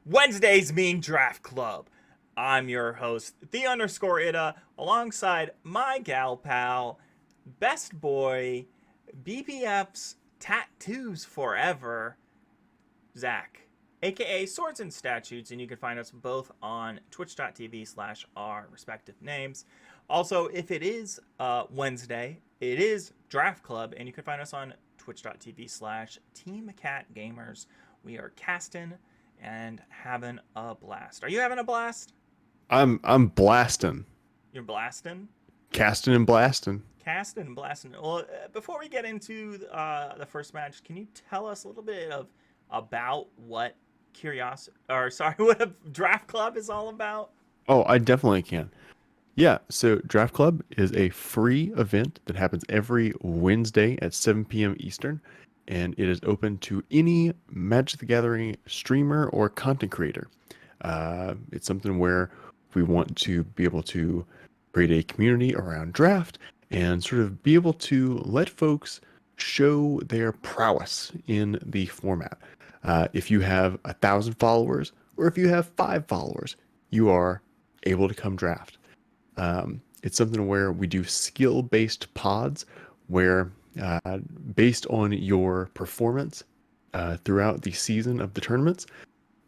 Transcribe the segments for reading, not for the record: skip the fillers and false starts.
Wednesdays mean Draft Club. I'm your host, the_Ida, alongside my gal pal, best boy, BBF's Tattoos Forever, Zach, aka Swords and Statutes, and you can find us both on twitch.tv/our respective names. Also, if it is Wednesday, it is Draft Club, and you can find us on twitch.tv/TeamCatGamers. We are casting and having a blast. Are you having a blast? I'm blasting, You're blasting? casting and blasting. Casting and blasting. Well, before we get into the first match, can you tell us a little bit about what what a draft club is all about? Oh, I definitely can. Yeah, so Draft Club is a free event that happens every Wednesday at 7 p.m. Eastern, and it is open to any Magic the Gathering streamer or content creator. It's something where we want to be able to create a community around draft and sort of be able to let folks show their prowess in the format. If you have 1,000 followers or if you have 5 followers, you are able to come draft. It's something where we do skill-based pods where, based on your performance throughout the season of the tournaments,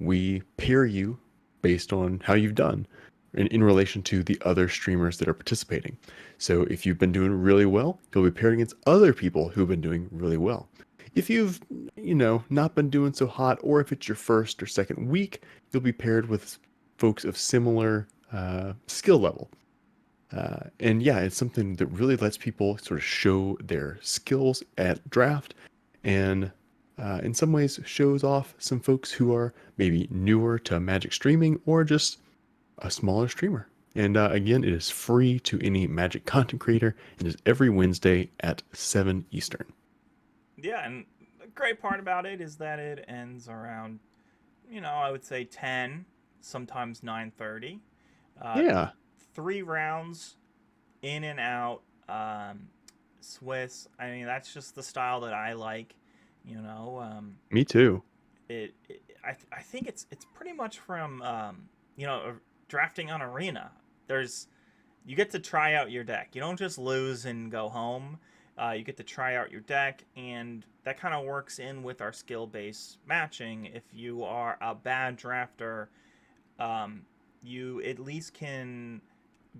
we pair you based on how you've done in relation to the other streamers that are participating. So if you've been doing really well, you'll be paired against other people who've been doing really well. If you've, not been doing so hot, or if it's your first or second week, you'll be paired with folks of similar skill level. And yeah, it's something that really lets people sort of show their skills at draft and in some ways shows off some folks who are maybe newer to Magic streaming or just a smaller streamer. And again, it is free to any Magic content creator and is every Wednesday at 7 Eastern. Yeah, and the great part about it is that it ends around, I would say 10, sometimes 9:30. Uh, Yeah, 3 rounds in and out. Swiss. I mean, that's just the style that I like. You know, me too. I think it's pretty much from drafting on Arena. There's you get to try out your deck. You don't just lose and go home. You get to try out your deck, and that kind of works in with our skill-based matching. If you are a bad drafter, you at least can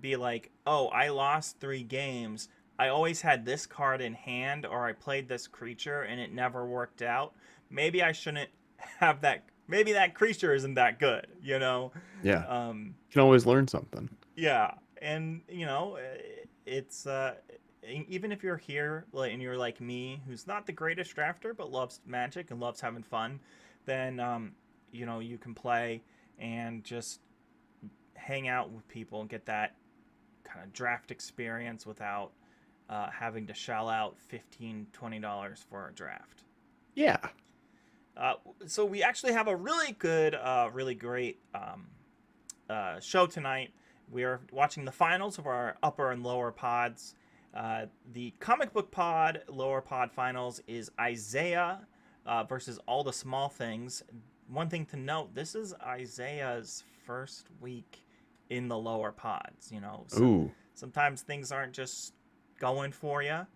be like, oh, I lost 3 games. I always had this card in hand, or I played this creature and it never worked out. Maybe I shouldn't have that. Maybe that creature isn't that good, you know? Yeah, Um, you can always learn something. yeah. And, it's, even if you're here and you're like me, who's not the greatest drafter, but loves Magic and loves having fun, then, you can play and just hang out with people and get that kind of draft experience without having to shell out $15-20 for a draft. Yeah. So we actually have a really good, really great show tonight. We are watching the finals of our upper and lower pods. The comic book pod, lower pod finals is Isaiah versus All the Small Things. One thing to note, this is Isaiah's first week in the lower pods. Ooh. Sometimes things aren't just going for you,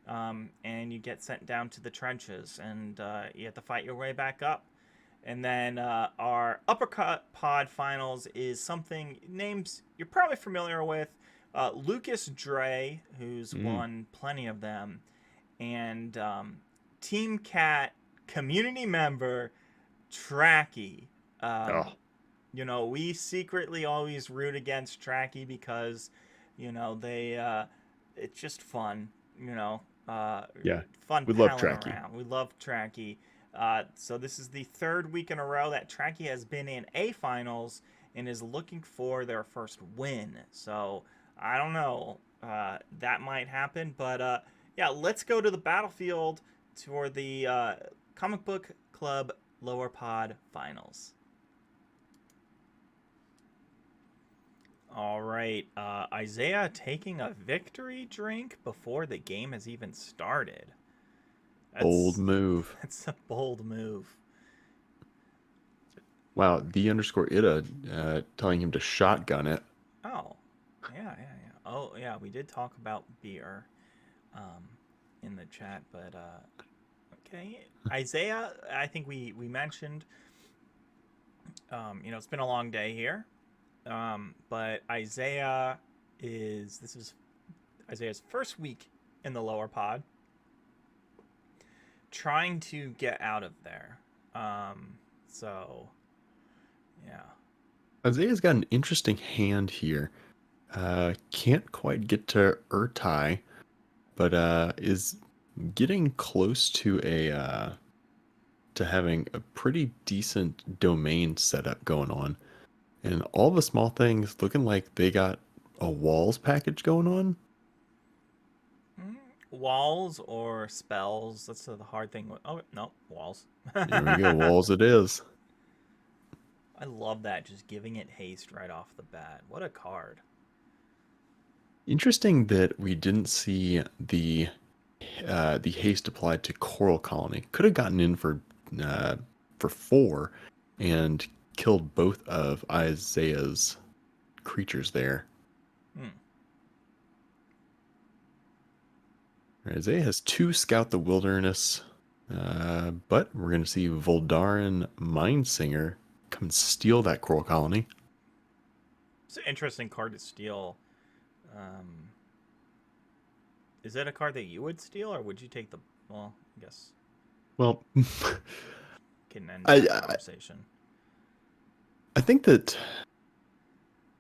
and you get sent down to the trenches, and you have to fight your way back up. And then our uppercut pod finals is something names you're probably familiar with. Lucas Dre, who's Mm. won plenty of them, and Team Cat community member Trachy. Um, Oh, we secretly always root against Trachy because, they it's just fun, yeah. fun We love palling Tracky. around. We love Trachy. So this is the third week in a row that Trachy has been in A finals and is looking for their first win. So I don't know. That might happen, but yeah, let's go to the battlefield for the comic book club lower pod finals. All right, Isaiah taking a victory drink before the game has even started. Bold That's move. that's a bold move. Wow, the underscore Ida telling him to shotgun it. Oh, yeah. Oh, yeah, we did talk about beer um, in the chat, but okay. Isaiah, I think we mentioned, it's been a long day here, but this is Isaiah's first week in the lower pod, trying to get out of there. So, yeah. Isaiah's got an interesting hand here. Can't quite get to Urtai, but is getting close to a to having a pretty decent domain setup going on. And all the small things looking like they got a walls package going on. Mm, walls or spells? That's the hard thing. Oh, no, walls. Here we go, walls it is. I love that, just giving it haste right off the bat. What a card. Interesting that we didn't see the haste applied to Coral Colony. Could have gotten in for 4 and killed both of Isaiah's creatures there. Hmm. Isaiah has 2 Scout the Wilderness, but we're going to see Voldaren Mindsinger come steal that Coral Colony. It's an interesting card to steal. Um, is that a card that you would steal, or would you take the? Well, I guess Well, can end I, that I conversation. I think that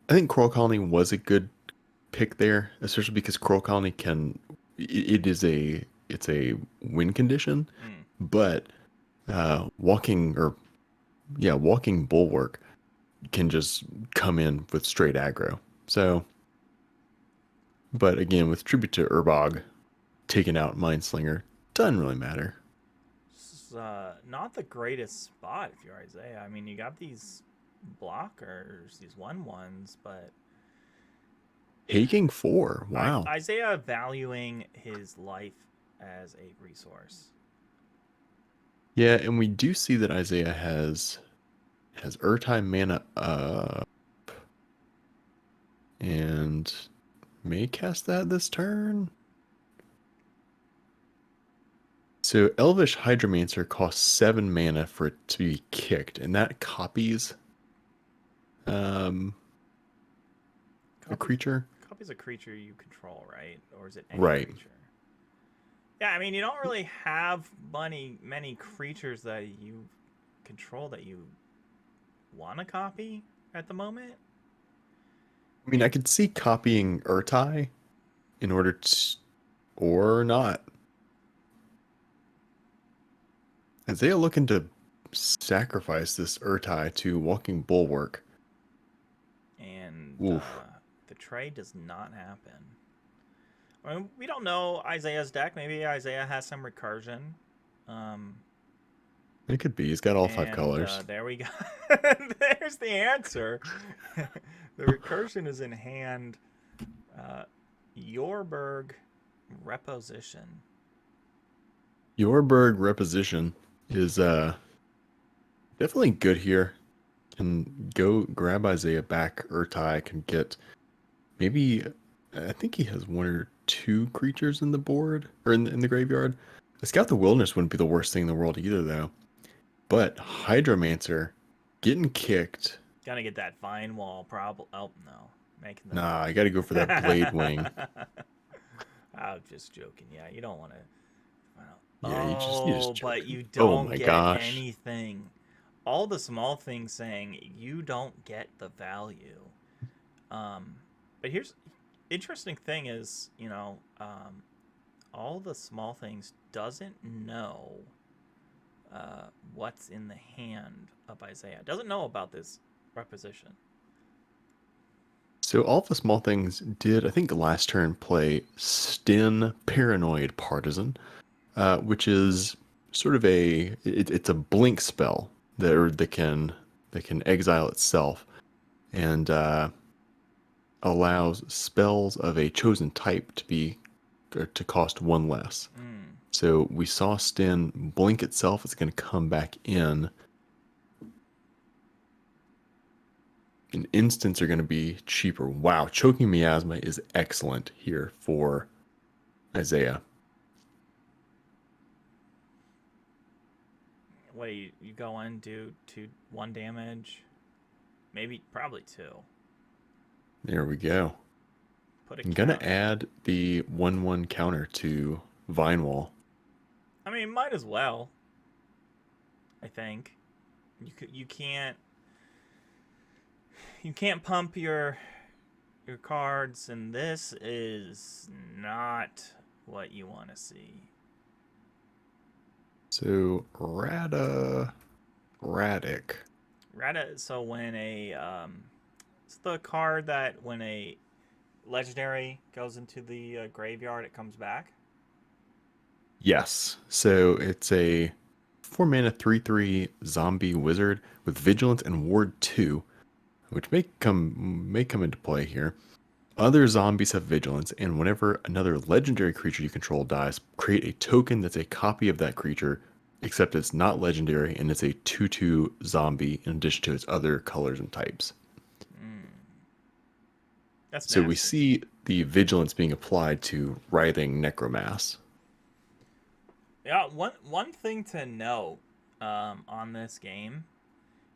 I think Coral Colony was a good pick there, especially because Coral Colony it's a win condition, Hmm. but walking Bulwark can just come in with straight aggro. So, but again, with Tribute to Urbog taking out Mindslinger, doesn't really matter. This is not the greatest spot if you're Isaiah. I mean, you got these blockers, these 1/1s, but Taking 4, wow. Isaiah valuing his life as a resource. Yeah, and we do see that Isaiah has Urtime mana up and may cast that this turn. So Elvish Hydromancer costs 7 mana for it to be kicked, and that copies um a creature. Copy's a creature you control, right? Or is it any Right. creature? Yeah, I mean, you don't really have many creatures that you control that you want to copy at the moment. I mean, I could see copying Urtai in order to, or not. Isaiah looking to sacrifice this Urtai to Walking Bulwark. And Oof. the trade does not happen. I mean, we don't know Isaiah's deck. Maybe Isaiah has some recursion. Um, It could be. He's got all 5 and colors. there we go. There's the answer. The recursion is in hand. Yorberg Reposition. Yorberg Reposition is definitely good here. Can go grab Isaiah back. Urtai can get maybe, I think he has 1 or 2 creatures in the board or in the graveyard. A Scout the Wilderness wouldn't be the worst thing in the world either, though. But Hydromancer getting kicked. Gotta get that vine wall problem. Oh no, making the. Nah, I got to go for that Blade Wing. I'm just joking. Yeah, you don't want to. Yeah, you just Oh, joking. but you Oh don't my get gosh. anything. All the small things saying you don't get the value. Um, but here's interesting thing is all the small things doesn't know what's in the hand of Isaiah. Doesn't know about this reposition. So all the small things did, I think, last turn play Stin Paranoid Partisan, which is sort of it's a blink spell that can exile itself and allows spells of a chosen type to cost 1 less. Mm. So we saw Stin blink itself. It's going to come back in. and instants are going to be cheaper. Wow, choking miasma is excellent here for Isaiah. What do you go in, do 1 damage? Maybe, probably 2. There we go. Put a I'm gonna count. add the 1/1 counter to Vine Wall. I mean, might as well. I think you can't pump your cards, and this is not what you want to see. So Radic. Rata. So it's the card that when a legendary goes into the graveyard, it comes back. Yes. So it's a 4 mana 3/3 zombie wizard with vigilance and ward 2, which may come into play here. Other zombies have vigilance, and whenever another legendary creature you control dies, create a token that's a copy of that creature, except it's not legendary and it's a 2/2 zombie in addition to its other colors and types. Mm, that's So we nasty. see the vigilance being applied to writhing necromass. Yeah. One thing to note on this game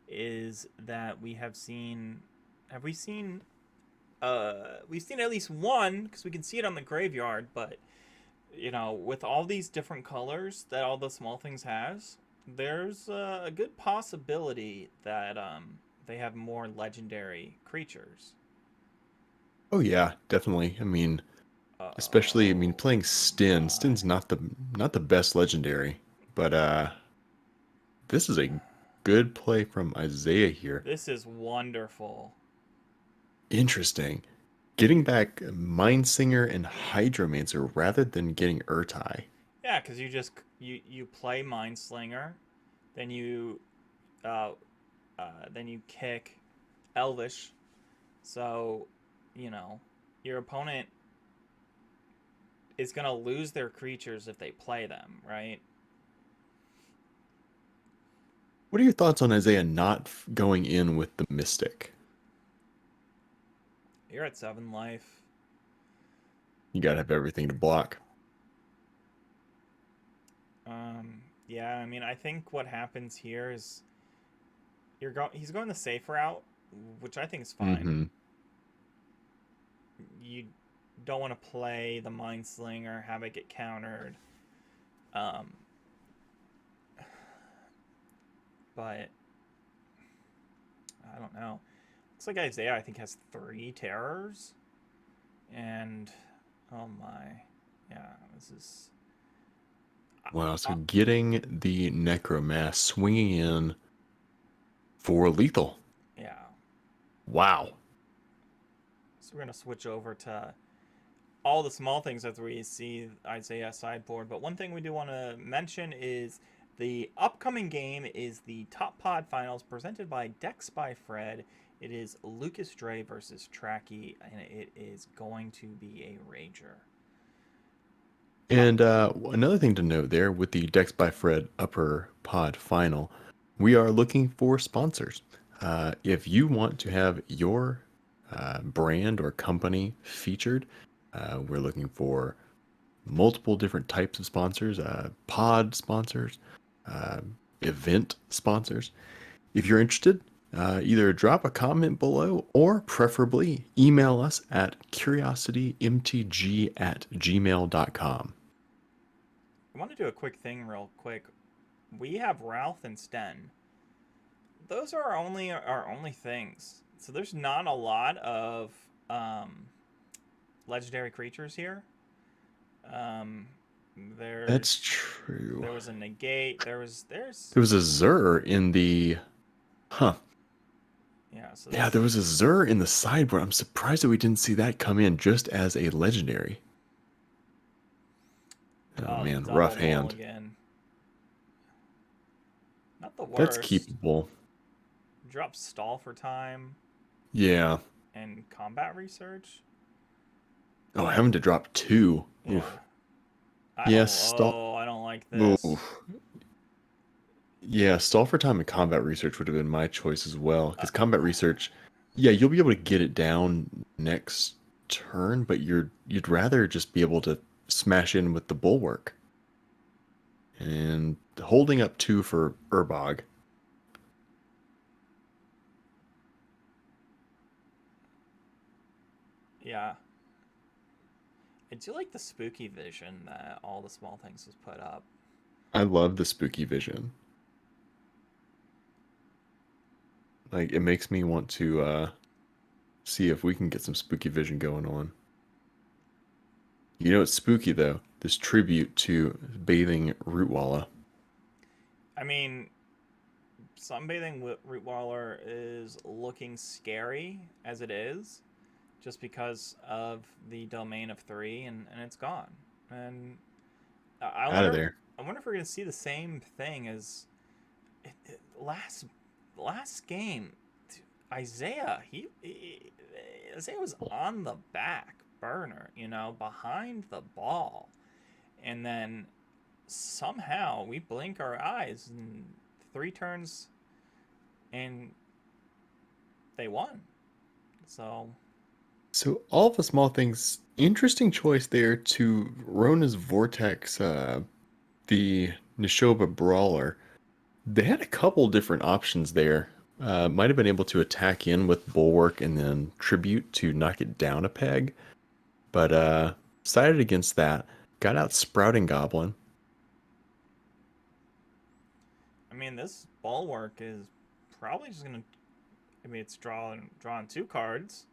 is that we have seen. Have we seen? We've seen at least one because we can see it on the graveyard, but with all these different colors that all the small things has, there's a good possibility that they have more legendary creatures. Oh yeah, definitely. I mean, especially Oh playing Stin. my! Stin's not the best legendary, but this is a good play from Isaiah here. This is wonderful. Interesting. Getting back Mindsinger and Hydromancer rather than getting Urtai. Yeah, because you play Mindslinger, then uh, then you kick Elvish, so you know your opponent is gonna lose their creatures if they play them, right? What are your thoughts on Isaiah not going in with the Mystic? You're at 7 life. You gotta have everything to block. Yeah, I mean, I think what happens here is he's going the safe route, which I think is fine. Mm-hmm. You don't want to play the Mind Slinger, have it get countered. Um, but I don't know. Looks like Isaiah, I think, has 3 terrors. And, oh my. Yeah, this is. Wow, so getting the Necromass swinging in for lethal. Yeah. Wow. So we're going to switch over to all the small things as we see Isaiah sideboard. But one thing we do want to mention is the upcoming game is the Top Pod Finals presented by Dex by Fred. It is Lucas Dre versus Trachy, and it is going to be a rager. And another thing to note there with the Dex by Fred Upper Pod Final, we are looking for sponsors. If you want to have your brand or company featured, we're looking for multiple different types of sponsors, pod sponsors, uh, event sponsors. If you're interested, either drop a comment below or preferably email us at curiositymtg@gmail.com. I want to do a quick thing real quick. We have Ralph and Sten. Those are our only things. So there's not a lot of legendary creatures here. Um, That's there's true. there was a negate. There's There was a Zur in the. Huh. yeah. So Yeah, there was a Zur in the sideboard. I'm surprised that we didn't see that come in just as a legendary. Oh man, double rough hand. mulligan. Not the That's worst. keepable. Drop stall for time Yeah. and combat research. Oh, having to drop 2. Yeah. Oof. Yes, I don't like Oof. this. Yeah, stall for time and combat research would have been my choice as well. Because combat research, Yeah, you'll be able to get it down next turn, but you'd rather just be able to smash in with the bulwark and holding up 2 for Urbog. Yeah. I do like the spooky vision that all the small things was put up. I love the spooky vision. Like it makes me want to see if we can get some spooky vision going on. You know it's spooky though. This tribute to bathing Rootwalla. I mean, sunbathing with Rootwaller is looking scary as it is, just because of the domain of 3, and it's gone. And I Out of wonder, there. I wonder if we're gonna see the same thing as last game. Isaiah, Isaiah was on the back burner, behind the ball, and then somehow we blink our eyes and 3 turns and they won. So So all the small things, interesting choice there to Rona's Vortex, the Nishoba Brawler. They had a couple different options there. Might have been able to attack in with Bulwark and then Tribute to knock it down a peg, but decided against that. Got out Sprouting Goblin. I mean, this bulwark is probably just gonna. I mean, it's drawing 2 cards.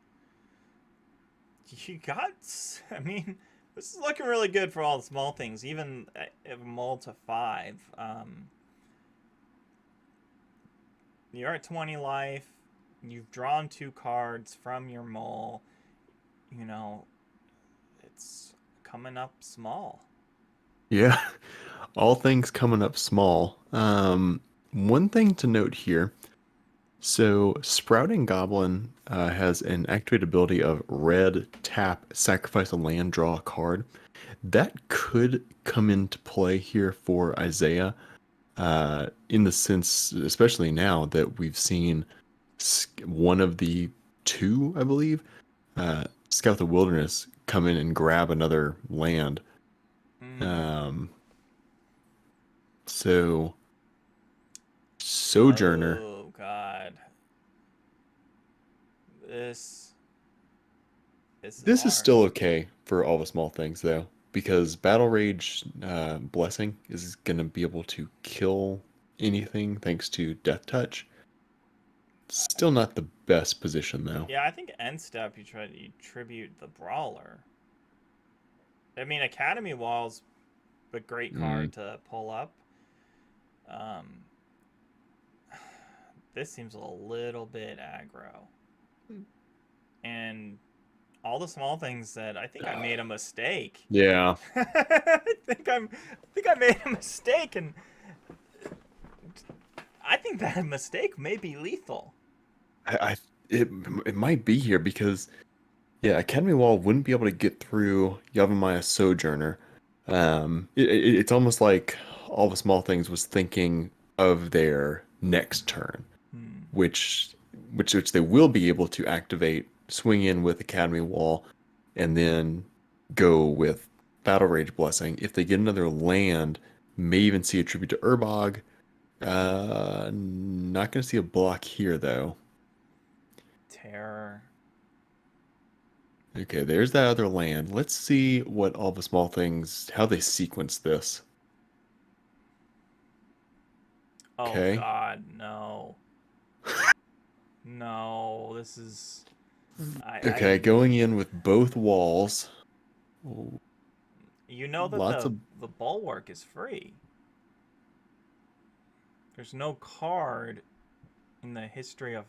You got. I mean, this is looking really good for all the small things. Even if mull to 5. You're at 20 life. You've drawn 2 cards from your mull. You know, it's coming up small. Yeah, all things coming up small. One thing to note here. So, Sprouting Goblin has an activate ability of red, tap, sacrifice a land, draw a card. That could come into play here for Isaiah, in the sense, especially now that we've seen one of the 2, I believe, Scout the Wilderness come in and grab another land. Mm. Um, so, Sojourner. Oh God, this this is This is hard. still okay for all the small things, though, because Battle Rage Blessing is going to be able to kill anything thanks to Death Touch. Still not the best position, though. Yeah, I think end step you tribute the brawler. I mean, Academy Wall's a great Mm. card to pull up. Um, this seems a little bit aggro, and all the small things that I think I made a mistake. Yeah, I think I made a mistake, and I think that mistake may be lethal. I it it might be here because yeah, Academy Wall wouldn't be able to get through Yavimaya Sojourner. It's almost like all the small things was thinking of their next turn, Hmm. which which they will be able to activate, swing in with Academy Wall, and then go with Battle Rage Blessing. If they get another land, may even see a tribute to Urbog. Not gonna see a block here though. Terror. Okay, there's that other land. Let's see what all the small things, how they sequence this. Oh Okay. God, no, no. This is Okay, I. going in with both walls. Oh, You know that lots the of the bulwark is free. There's no card in the history of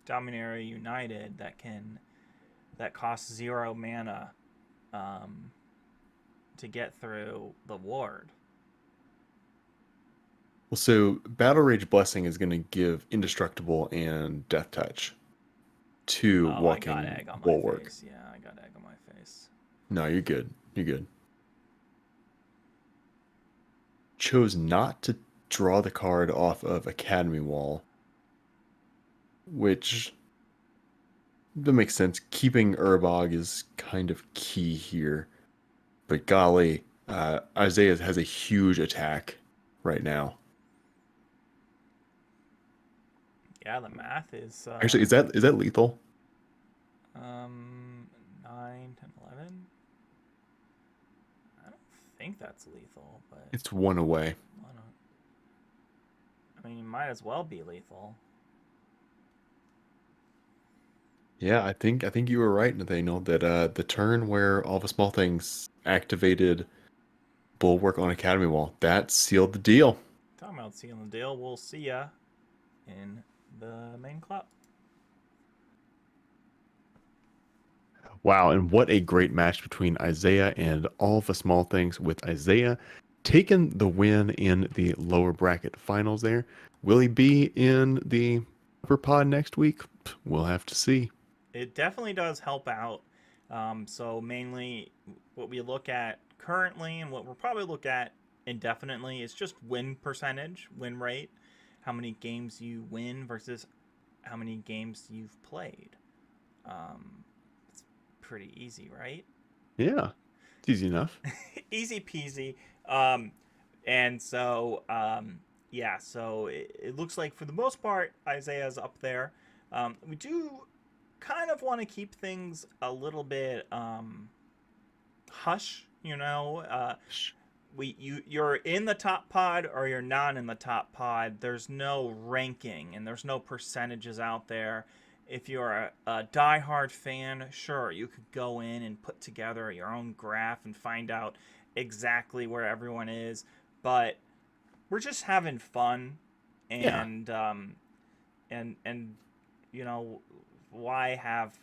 Dominaria United that costs 0 mana um, to get through the ward. well, so Battle Rage Blessing is going to give Indestructible and Death Touch to Oh, I got Walking egg on my Bulwark. face. Yeah, I got egg on my face. No, you're good. You're good. Chose not to draw the card off of Academy Wall, which that makes sense. Keeping Urbog is kind of key here. But golly, Isaiah has a huge attack right now. Yeah, the math is Actually, is that lethal? 9, 10, 11. I don't think that's lethal, but It's one away. why not? I mean, you might as well be lethal. Yeah, I think you were right, Nathaniel, that the turn where all the small things activated Bulwark on Academy Wall, that sealed the deal. Talking about sealing the deal, we'll see ya in the main club. Wow, and what a great match between Isaiah and all the small things, with Isaiah taking the win in the lower bracket finals there. Will he be in the upper pod next week? We'll have to see. It definitely does help out. So mainly, what we look at currently, and what we'll probably look at indefinitely, is just win percentage, win rate, how many games you win versus how many games you've played. It's pretty easy, right? Yeah, it's easy enough. Easy peasy. Um, and so, yeah, so it looks like for the most part, Isaiah's up there. We do kind of want to keep things a little bit hush, you know. You're in the top pod or you're not in the top pod. There's no ranking and there's no percentages out there. If you're a diehard fan, sure, you could go in and put together your own graph and find out exactly where everyone is. But we're just having fun, Yeah. and and you know, why have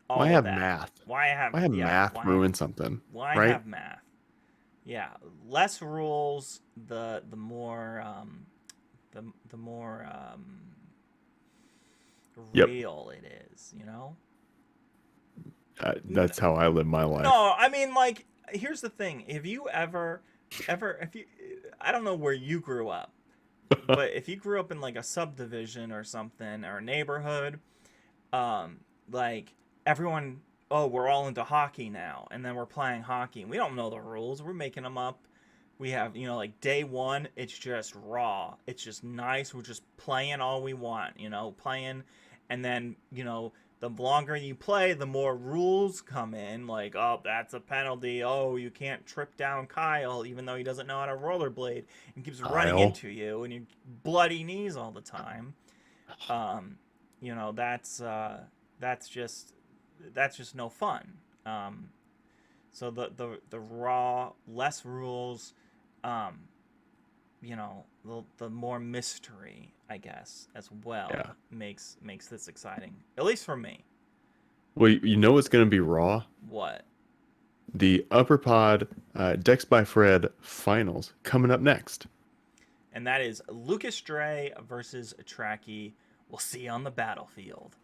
Why all of have that? math? Why have Why have yeah? math ruin something, Why right? have math? Yeah, less rules, the more the more Yep. real it is, you know. That's how I live my life. No, I mean, like, here's the thing: if you if you, I don't know where you grew up, but if you grew up in like a subdivision or something or a neighborhood, like everyone, oh, we're all into hockey now, and then we're playing hockey, and we don't know the rules, we're making them up. We have, like day one, it's just raw, it's just nice, we're just playing all we want, playing, and then the longer you play, the more rules come in, like, oh, that's a penalty, oh, you can't trip down Kyle even though he doesn't know how to rollerblade, and keeps running Kyle. into you and you bloody knees all the time. um, that's just no fun. Um, so the raw, less rules, um, the more mystery, I guess, as well Yeah. makes this exciting. At least for me. Well, you know what's going to be raw? What? The Upper Pod Dex by Fred finals coming up next. And that is Lucas Dre versus Trachy. We'll see you on the battlefield.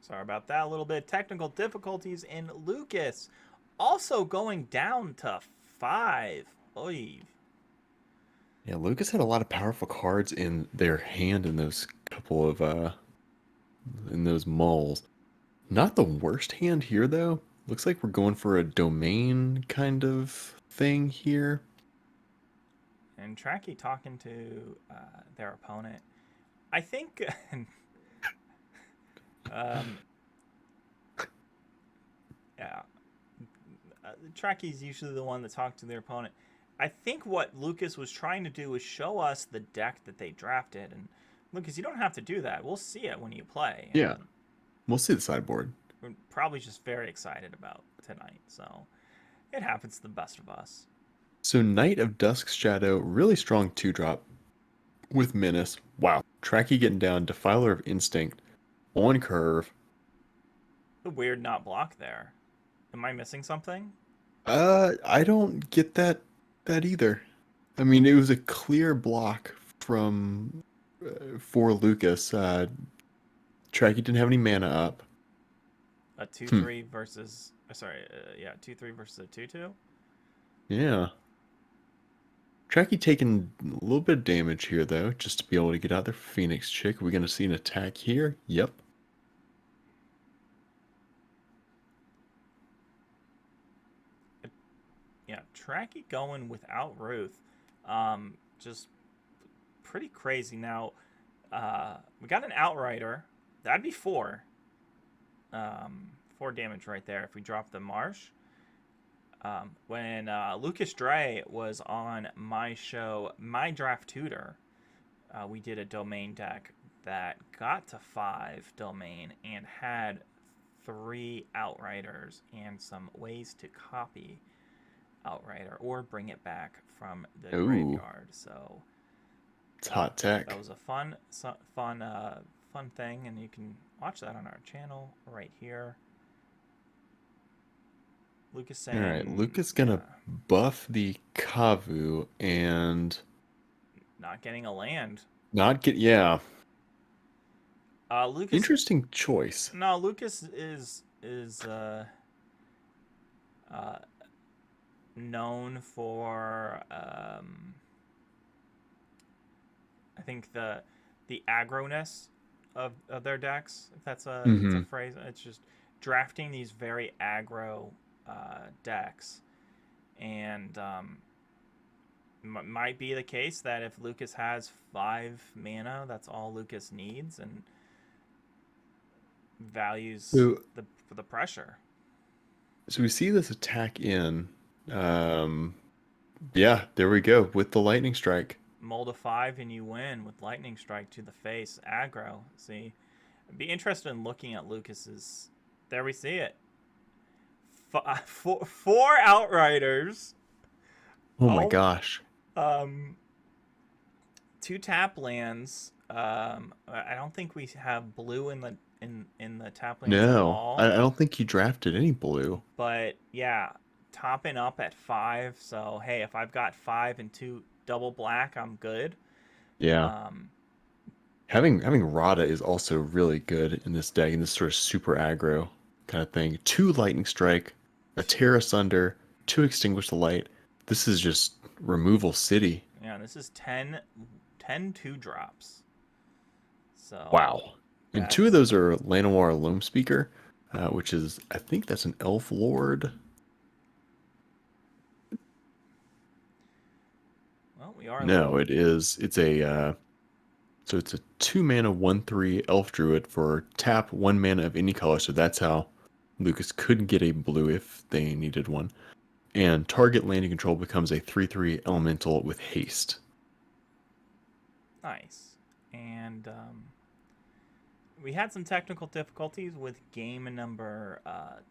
Sorry about that. A little bit of technical difficulties in Lucas. Also going down to 5. Oy. Yeah, Lucas had a lot of powerful cards in their hand in those couple of in those mulls. Not the worst hand here though. Looks like we're going for a domain kind of thing here. And Trachy talking to their opponent. I think um, yeah, Tracky's usually the one that talked to their opponent. I think what Lucas was trying to do was show us the deck that they drafted. And Lucas, you don't have to do that. We'll see it when you play. Yeah, And we'll see the sideboard. we're probably just very excited about tonight. So it happens to the best of us. So Knight of Dusk's Shadow, really strong 2-drop with Menace. Wow. Tracky getting down, Defiler of Instinct on curve. A weird not block there. Am I missing something? I don't get that either. I mean, it was a clear block from for Lucas. Tracky didn't have any mana up. A two Hmm. three versus sorry, yeah, 2-3 versus a 2-2. Yeah. Trachy taking a little bit of damage here, though, just to be able to get out there. Phoenix Chick. Are we going to see an attack here? Yep. Yeah, Trachy going without Ruth. Just pretty crazy. Now, we got an Outrider. That'd be 4. 4 damage right there if we drop the Marsh. When Lucas Dre was on my show, My Draft Tutor, we did a domain deck that got to 5 domain and had 3 Outriders and some ways to copy Outrider or bring it back from the Ooh, graveyard. So it's hot tech. that was a fun thing, and you can watch that on our channel right here. Lucas saying, All right, Lucas gonna buff the Kavu and not getting a land. not get. Yeah, Lucas. interesting choice. No, Lucas is uh, known for I think the aggro-ness of their decks. If that's it's a phrase. It's just drafting these very aggro decks, and might be the case that if Lucas has 5 mana, that's all Lucas needs, and values So, the pressure. so we see this attack in. Yeah, there we go with the lightning strike. Mold a 5 and you win with lightning strike to the face aggro. See, I'd be interested in looking at Lucas's. There we see it. Four Outriders. Oh my gosh. 2 tap lands. I don't think we have blue in the tap lands at No, all. I don't think he drafted any blue. But yeah, topping up at 5. So hey, if I've got 5 and 2 double black, I'm good. Yeah. Having Rada is also really good in this deck, in this sort of super aggro kind of thing. 2 lightning strike, a tear asunder, 2 extinguish the light. This is just removal city. Yeah, this is 10 2-drops. So Wow. And 2 of those are Llanowar Loam Speaker, which is, I think that's an Elf Lord. Well, we are. No, it is. It's a so it's a 2 mana 1/3 Elf Druid for tap 1 mana of any color. So that's how Lucas could get a blue if they needed one. And target landing control becomes a 3/3 elemental with haste. Nice. And we had some technical difficulties with game number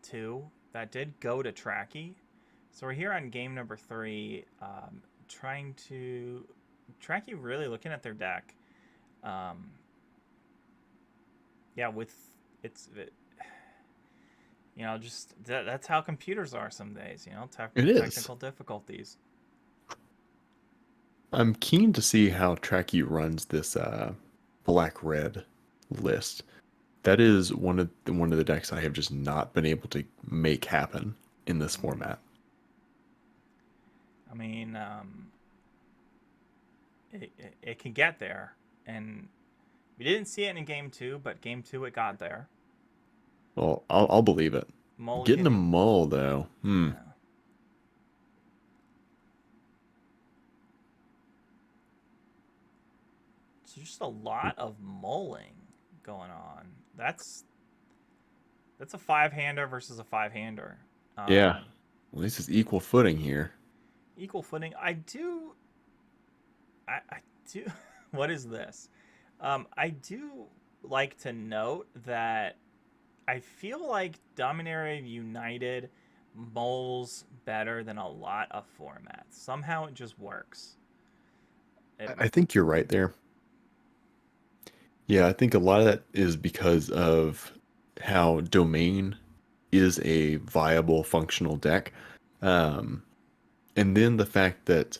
2 that did go to Trachy. So we're here on game number 3, trying to Trachy really looking at their deck. Yeah, with just that's how computers are some days. Technical difficulties. I'm keen to see how Trachy runs this black-red list. That is one of the decks I have just not been able to make happen in this format. I mean, it can get there, and we didn't see it in game 2, but game 2 it got there. Well, I'll believe it. Getting a mull though. Yeah. It's just a lot of mulling going on. That's a 5-hander versus a 5-hander. Yeah. Well, this is equal footing here. Equal footing. I do. What is this? I do like to note that I feel like Dominaria United mulls better than a lot of formats. Somehow it just works. I think you're right there. Yeah, I think a lot of that is because of how Domain is a viable functional deck. And then the fact that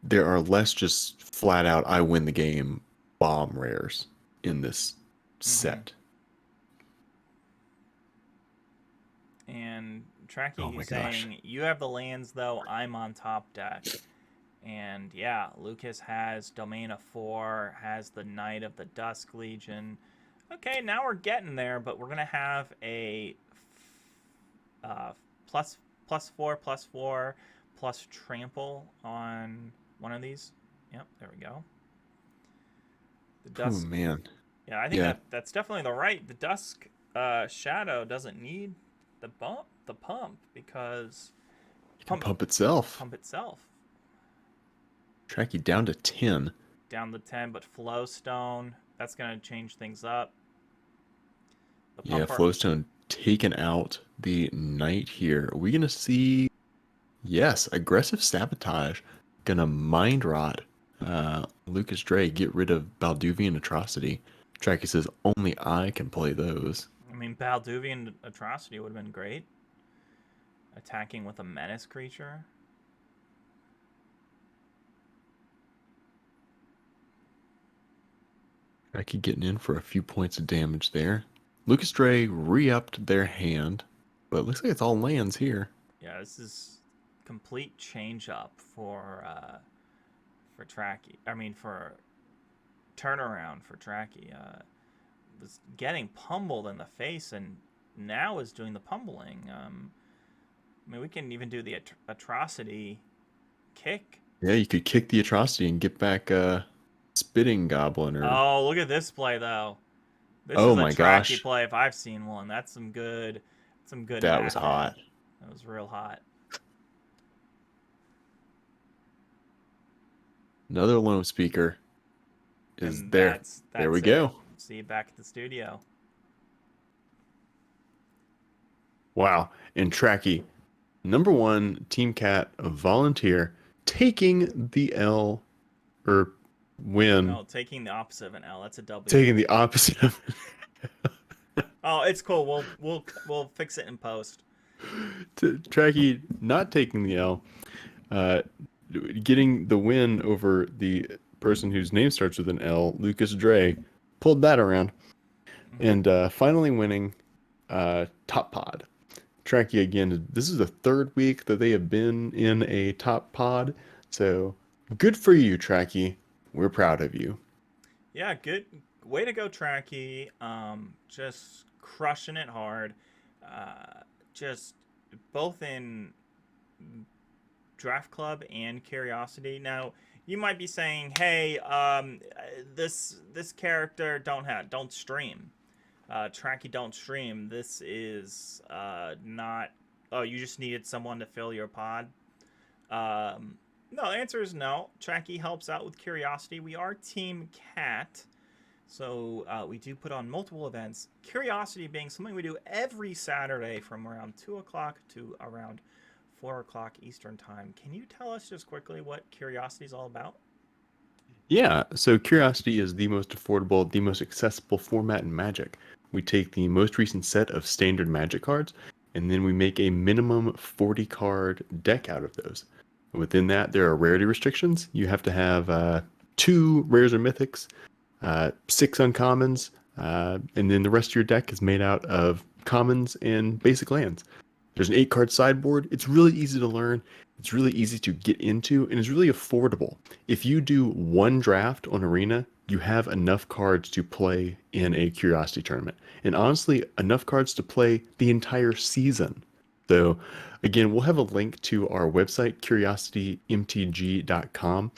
there are less just flat out I win the game bomb rares in this set. And Trachy saying, you have the lands though, I'm on top deck. And yeah, Lucas has Domain of 4, has the Knight of the Dusk Legion. Okay, now we're getting there, but we're going to have a uh, plus, +4/+4 plus trample on one of these. Yep, there we go. The Oh Dusk. man. Yeah, I think Yeah, that's definitely the right. The Dusk Shadow doesn't need the pump because it can pump pump itself. pump itself. Trachy down to 10. Down to 10, but Flowstone, that's going to change things up. The Yeah, pumper. Flowstone taking out the knight here. Are we gonna see? Yes, aggressive sabotage. Gonna mind rot. Lucas Dre get rid of Balduvian Atrocity. Trachy says only I can play those. I mean, Balduvian Atrocity would have been great. Attacking with a menace creature. Trachy getting in for a few points of damage there. Lucas Dre re-upped their hand, but it looks like it's all lands here. Yeah, this is complete change up for Tracky. I mean, for turnaround for Tracky. Was getting pummeled in the face and now is doing the pummeling. I mean, we can even do the atrocity kick. Yeah, you could kick the Atrocity and get back Spitting Goblin or... Oh, look at this play though. This Oh is a my tracky gosh, play if I've seen one. That's some good that was macking. hot. That was real hot. Another lone speaker is And there. There we that's it. go. See you back at the studio. Wow. And Tracky, number one, Team Cat, a volunteer, taking the L or win, No, taking the opposite of an L. That's a W. taking the opposite of Oh, it's cool. We'll fix it in post. Tracky not taking the L, uh, getting the win over the person whose name starts with an L, Lucas Dre, pulled that around, Mm-hmm. and finally winning top pod. Tracky again. This is the third week that they have been in a top pod, so good for you, Tracky. We're proud of you. Yeah, good way to go, Tracky. Just crushing it hard. Just both in Draft Club and Curiosity. Now, you might be saying, "Hey, this character don't stream. Tracky don't stream. This is not. Oh, you just needed someone to fill your pod." No, the answer is no. Tracky helps out with Curiosity. We are Team Cat. So we do put on multiple events. Curiosity being something we do every Saturday from around 2 o'clock to around 4 o'clock Eastern Time. Can you tell us just quickly what Curiosity is all about? Yeah, so Curiosity is the most affordable, the most accessible format in Magic. We take the most recent set of standard Magic cards, and then we make a minimum 40 card deck out of those. Within that, there are rarity restrictions. You have to have 2 rares or mythics, 6 uncommons, and then the rest of your deck is made out of commons and basic lands. There's an 8 card sideboard. It's really easy to learn. It's really easy to get into, and it's really affordable. If you do one draft on Arena, you have enough cards to play in a Curiosity tournament. And honestly, enough cards to play the entire season. So, again, we'll have a link to our website, curiositymtg.com,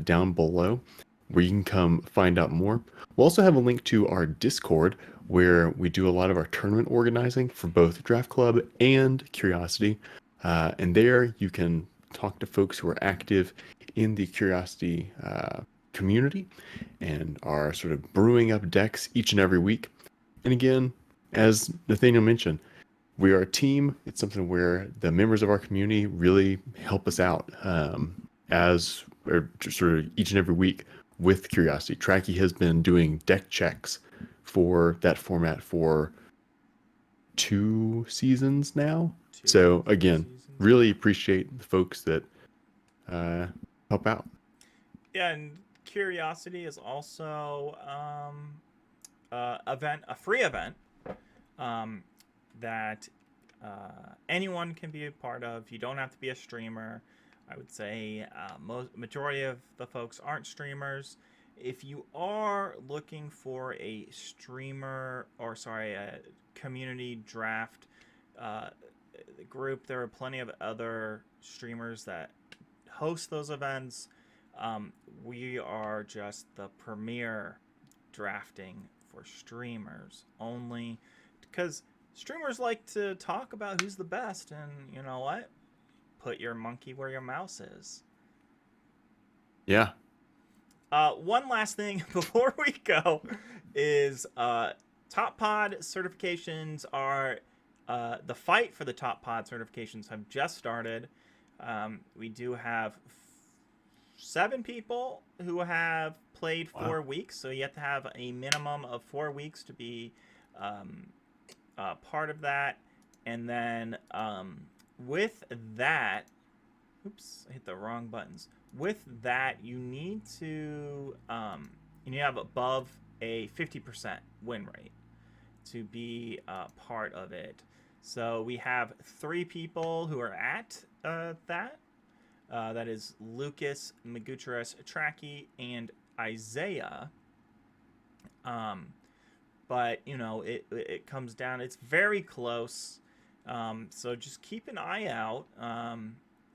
down below, where you can come find out more. We'll also have a link to our Discord, where we do a lot of our tournament organizing for both Draft Club and Curiosity. And there you can talk to folks who are active in the Curiosity community and are sort of brewing up decks each and every week. And again, as Nathaniel mentioned, we are a team. It's something where the members of our community really help us out as or just sort of each and every week with Curiosity. Tracky has been doing deck checks for that format for 2 seasons now. So again, really appreciate the folks that help out. Yeah, and Curiosity is also a free event that anyone can be a part of. You don't have to be a streamer. I would say majority of the folks aren't streamers. If you are looking for a streamer, or sorry, a community draft uh, group, there are plenty of other streamers that host those events. We are just the premier drafting for streamers only, because streamers like to talk about who's the best, and you know what? Put your monkey where your mouse is. Yeah. One last thing before we go is top pod certifications are the fight for the top pod certifications have just started. We do have 7 people who have played 4 weeks, so you have to have a minimum of 4 weeks to be part of that. And then with that, oops, I hit the wrong buttons. With that, you need to have above a 50% win rate to be part of it. So we have 3 people who are at that. That is Lucas, Magucharis, Trachy, and Isaiah. But it comes down. It's very close. So just keep an eye out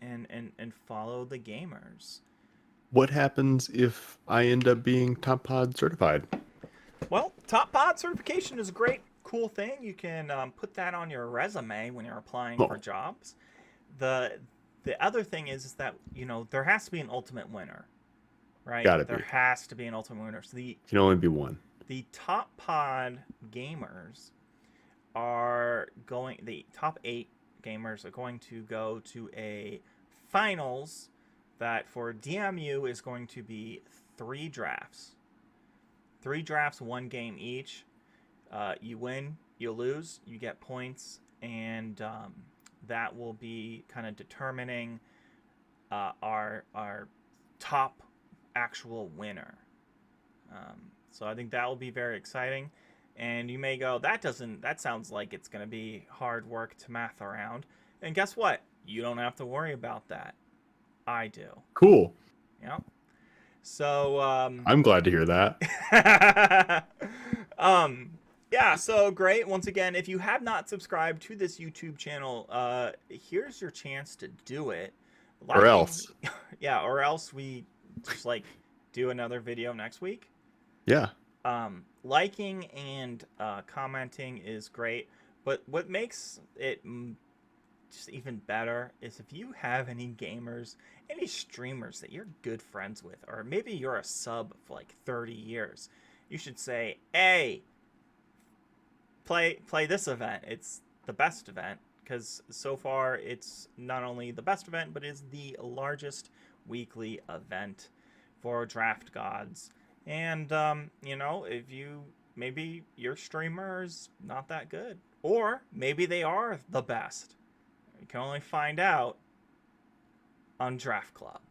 and follow the gamers. What happens if I end up being top pod certified? Well, top pod certification is a great, cool thing. You can put that on your resume when you're applying for jobs. The other thing is that there has to be an ultimate winner, right? There has to be an ultimate winner. So can only be one. The top pod gamers are going. The top 8 gamers are going to go to a finals that for DMU is going to be 3 drafts. 3 drafts, 1 game each. You win, you lose, you get points, and that will be kind of determining our top actual winner. So I think that will be very exciting. And you may go, that sounds like it's going to be hard work to math around. And guess what? You don't have to worry about that. I do. Cool. Yeah. So I'm glad to hear that. yeah, so great. Once again, if you have not subscribed to this YouTube channel, here's your chance to do it. Or else. Yeah, or else we just do another video next week. Yeah. Liking and commenting is great, but what makes it just even better is if you have any gamers, any streamers that you're good friends with, or maybe you're a sub for 30 years, you should say, hey, play this event. It's the best event, because so far it's not only the best event, but is the largest weekly event for Draft Gods. And if maybe your streamer is not that good, or maybe they are the best. You can only find out on Draft Club.